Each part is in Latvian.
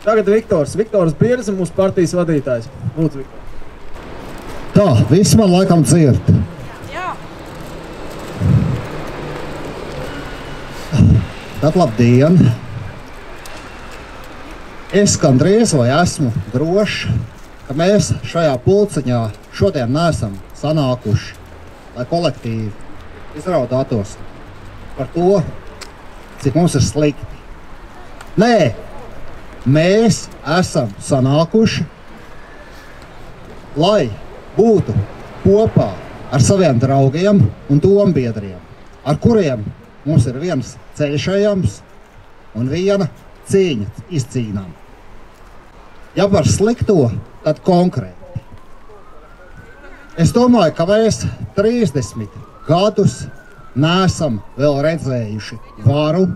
Tagad Viktors Bierze, mūsu partijas vadītājs. Lūdzu, Viktor. Tā, viss man laikam dzird. Jā. Tad labdien. Es gandrīz vai esmu drošs, ka mēs šajā pulciņā šodien neesam sanākuši, lai kolektīvi izraudātos par to, cik mums ir slikti. Nē, mēs esam sanākuši, lai būtu kopā ar saviem draugiem un dombiedriem, ar kuriem mums ir viens ceļš ejams un viena cīņa izcīnām. Ja par slikto, tad konkrēti. Es domāju, ka mēs 30 gadus neesam vēl redzējuši varu,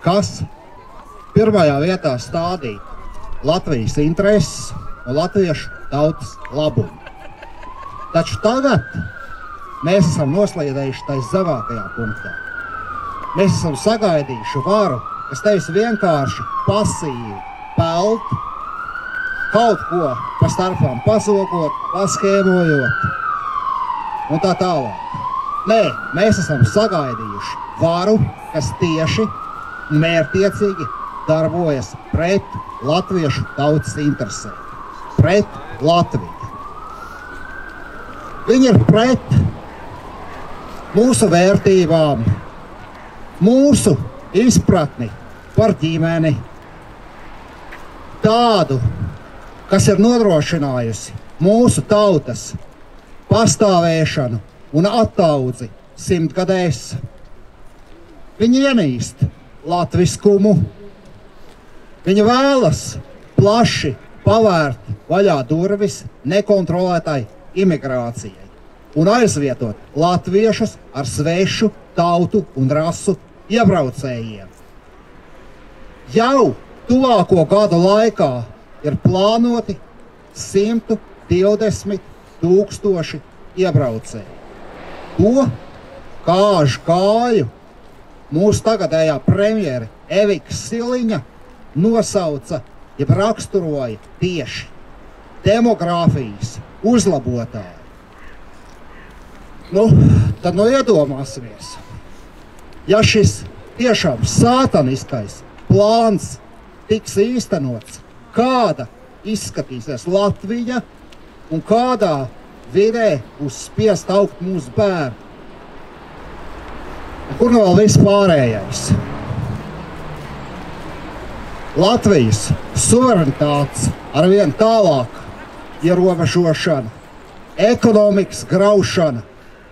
kas pirmajā vietā stādītu Latvijas intereses un latviešu tautas labumu. Taču tagad mēs esam noslīdējuši tais zemākajā punktā. Mēs esam sagaidījuši varu, kas tevis vienkārši pasīvi pelt, kaut ko pa starpām pazogot, paskēmojot un tā tālāk. Nē, mēs esam sagaidījuši varu, kas tieši un mērķtiecīgi darbojas pret latviešu tautas interesēm, pret Latviju. Viņi ir pret mūsu vērtībām, mūsu izpratni par ģimeni, tādu, kas ir nodrošinājusi mūsu tautas pastāvēšanu un attaudzi 100 gadēs. Viņi ienīst latviskumu, viņi vēlas plaši pavērt vaļā durvis nekontrolētai imigrācijai un aizvietot latviešus ar svešu tautu un rasu iebraucējiem. Jau tuvāko gadu laikā ir plānoti 120 000 iebraucēji. To kāžu kāju mūsu tagadējā premjere Evika Siliņa nosauca, jeb raksturoja tieši demogrāfijas uzlabotāji. Tad iedomāsimies, ja šis tiešām sātaniskais plāns tiks īstenots, kāda izskatīsies Latvija un kādā vidē būs spiest augt mūsu bērni. Kur vēl viss pārējais? Latvijas suverenitātes arvien tālāk ierobežošana, ekonomikas graušana,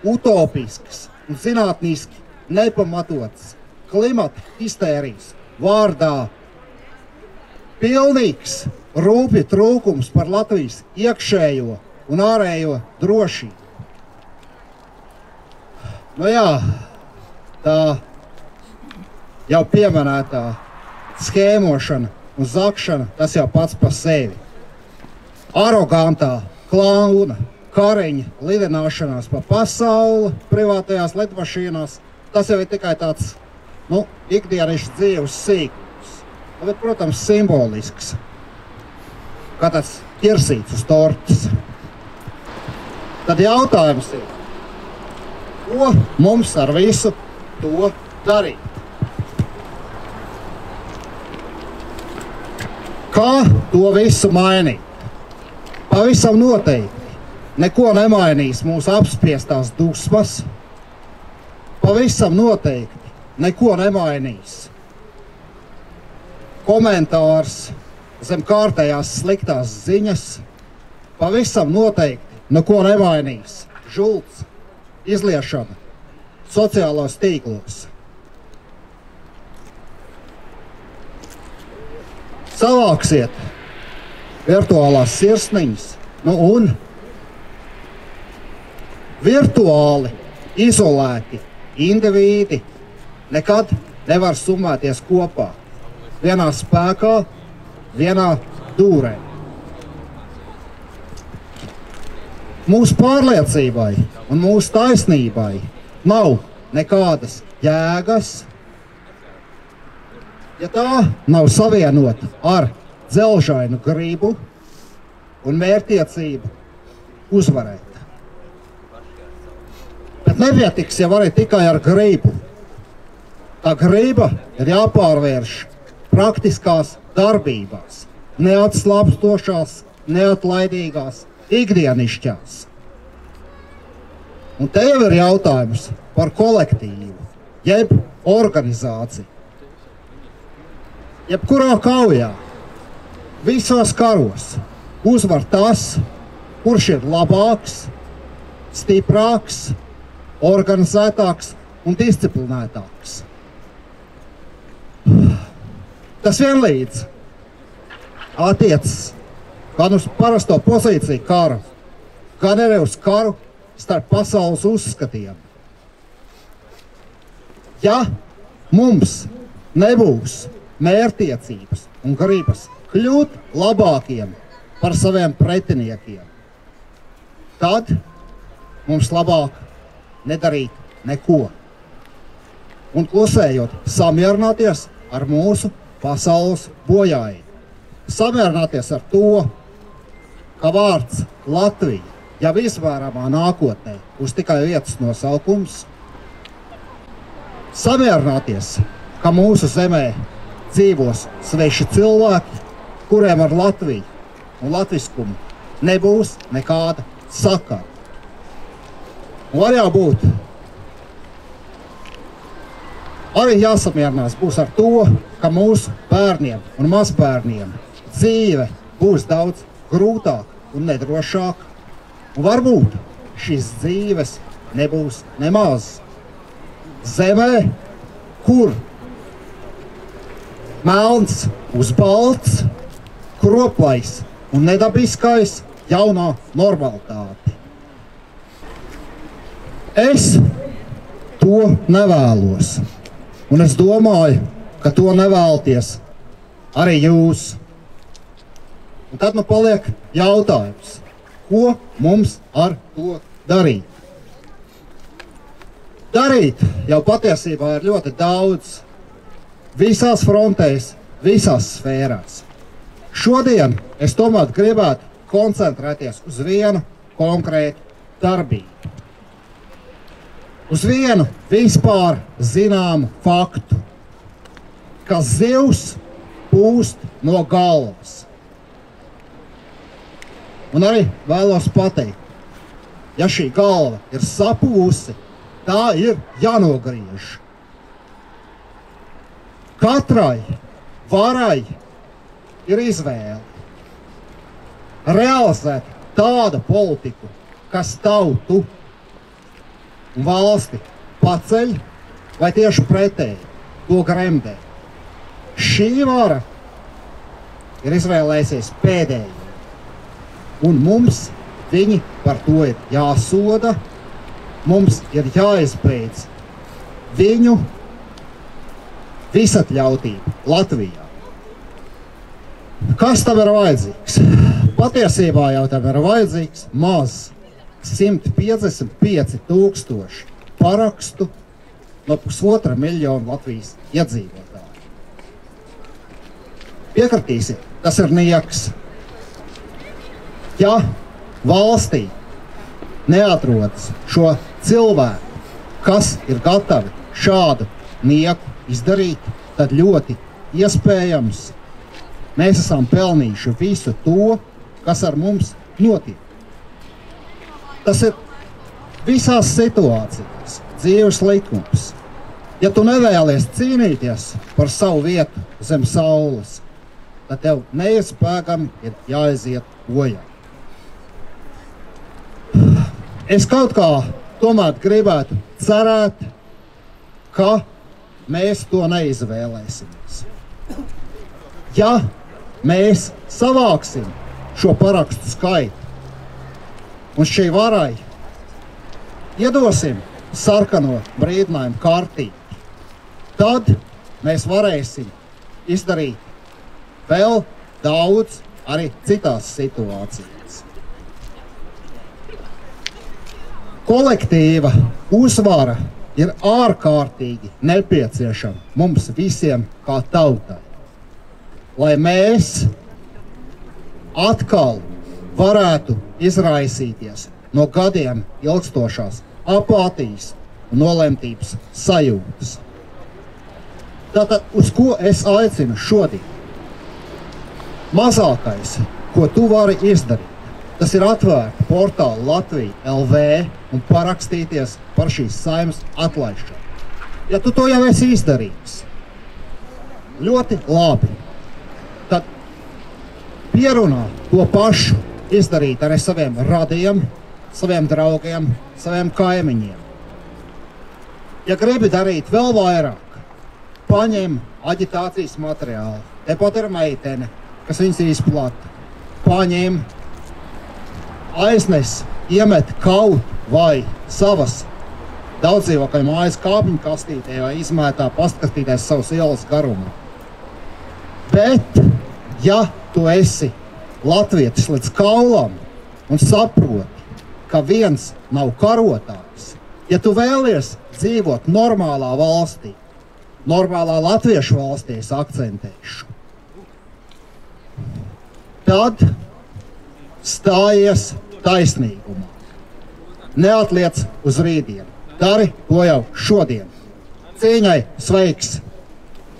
utopisks un zinātniski nepamatots klimata histērijas vārdā, pilnīgs rūpju trūkums par Latvijas iekšējo un ārējo drošību. Tā jau pieminētā skēmošana un zakšana, tas jau pats par sevi. Arogantā klauna Kariņa lidināšanās pa pasauli privātajās lidmašīnās, tas jau ir tikai tāds, ikdienišs dzīves sīkums. Bet, protams, simbolisks, kā tāds ķirsīts uz tortas. Tad jautājums ir, ko mums ar visu to darīt? Kā to visu mainīt? Pavisam noteikti neko nemainīs mūsu apspiestās dusmas. Pavisam noteikti neko nemainīs komentārs zem kārtējās sliktās ziņas. Pavisam noteikti neko nemainīs žults izliešana sociālās tīklos. Savāksiet virtuālās sirsniņas, un virtuāli izolēti indivīdi nekad nevar summēties kopā, vienā spēkā, vienā dūrē. Mūsu pārliecībai un mūsu taisnībai nav nekādas jēgas, ja tā nav savienota ar dzelžainu gribu un mērķtiecību uzvarēt. Bet nepietiks jau arī tikai ar gribu. Tā griba ir jāpārvērš praktiskās darbībās, neatslāpstošās, neatlaidīgās, ikdienišķās. Un te jau ir jautājums par kolektīvu, jeb organizāciju. Jebkurā kaujā, visos karos uzvar tas, kurš ir labāks, stiprāks, organizētāks un disciplinētāks. Tas vienlīdz attiecas gan uz parasto pozīciju karu, gan arī uz karu starp pasaules uzskatiem. Ja mums nebūs mērķtiecības un gribas kļūt labākiem par saviem pretiniekiem, tad mums labāk nedarīt neko. Un klusējot samierināties ar mūsu pasaules bojājumu. Samierināties ar to, ka vārds Latvija jau izmērāmā nākotnē būs tikai vietas nosaukums. Samierināties, ka mūsu zemē dzīvos sveši cilvēki, kuriem ar Latviju un latviskumu nebūs nekāda sakara. Un var jābūt arī jāsamierinās būs ar to, ka mūsu bērniem un mazbērniem dzīve būs daudz grūtāk un nedrošāk. Un varbūt šīs dzīves nebūs nemaz. Zemē, kur melns uz balts, kroplais un nedabiskais jaunā normalitāte. Es to nevēlos. Un es domāju, ka to nevēlties arī jūs. Un tad paliek jautājums, ko mums ar to darīt? Darīt jau patiesībā ir ļoti daudz, visās frontēs, visās sfērās. Šodien es tomēr gribētu koncentrēties uz vienu konkrētu darbību. Uz vienu vispār zināmu faktu, ka zivs pūst no galvas. Un arī vēlos pateikt, ja šī galva ir sapūsi, tā ir jānogriež. Katrai varai ir izvēle realizēt tādu politiku, kas tautu un valsti paceļ vai tieši pretēji to gremdē. Šī vara ir izvēlējusies pēdējo, un mums viņi par to ir jāsoda, mums ir jāizbeidz viņu visatļautību Latvijā. Kas tam ir vajadzīgs? Patiesībā jau tam ir vajadzīgs maz 155 000 parakstu no 1,5 miljonu Latvijas iedzīvotāju. Piekritīsiet, tas ir nieks. Ja valstī neatrodas šo cilvēku, kas ir gatavi šādu nieku izdarīt, tad ļoti iespējams mēs esam pelnījuši visu to, kas ar mums notiek. Tas ir visās situācijās dzīves likums. Ja tu nevēlies cīnīties par savu vietu zem saules, tad tev neiespējami ir jāaiziet bojā. Es kaut kā tomēr gribētu cerēt, ka mēs to neizvēlēsimies. Ja mēs savāksim šo parakstu skaitu un šī varai iedosim sarkano brīdinājumu kārtību, tad mēs varēsim izdarīt vēl daudz arī citās situācijās. Kolektīva uzvara ir ārkārtīgi nepieciešama mums visiem kā tautai, lai mēs atkal varētu izraisīties no gadiem ilgstošās apātijas un nolemtības sajūtas. Tātad, uz ko es aicinu šodien? Mazākais, ko tu vari izdarīt, tas ir atvērt portālu Latvija LV un parakstīties par šīs Saeimas atlaišanu. Ja tu to jau esi izdarījis, ļoti labi, tad pierunā to pašu izdarīt arī saviem radiem, saviem draugiem, saviem kaimiņiem. Ja gribi darīt vēl vairāk, paņem aģitācijas materiālu. Tepat ir meitene, kas viņas izplata. Paņem, aiznes, iemet kaut vai savas daudzdzīvokļu mājas kāpņu kastītē vai izmētā pastkastītēs savas ielas garumā. Bet, ja tu esi latvietis līdz kaulam un saproti, ka viens nav karotājs, ja tu vēlies dzīvot normālā valstī, normālā latviešu valstī es akcentēšu, tad stājies taisnīgumā. Neatliec uz rītdienu. Dari to jau šodien. Cīņai sveiks!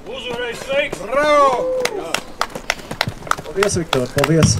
Uzvarēs sveiks! Bravo! Paldies, Viktor, paldies!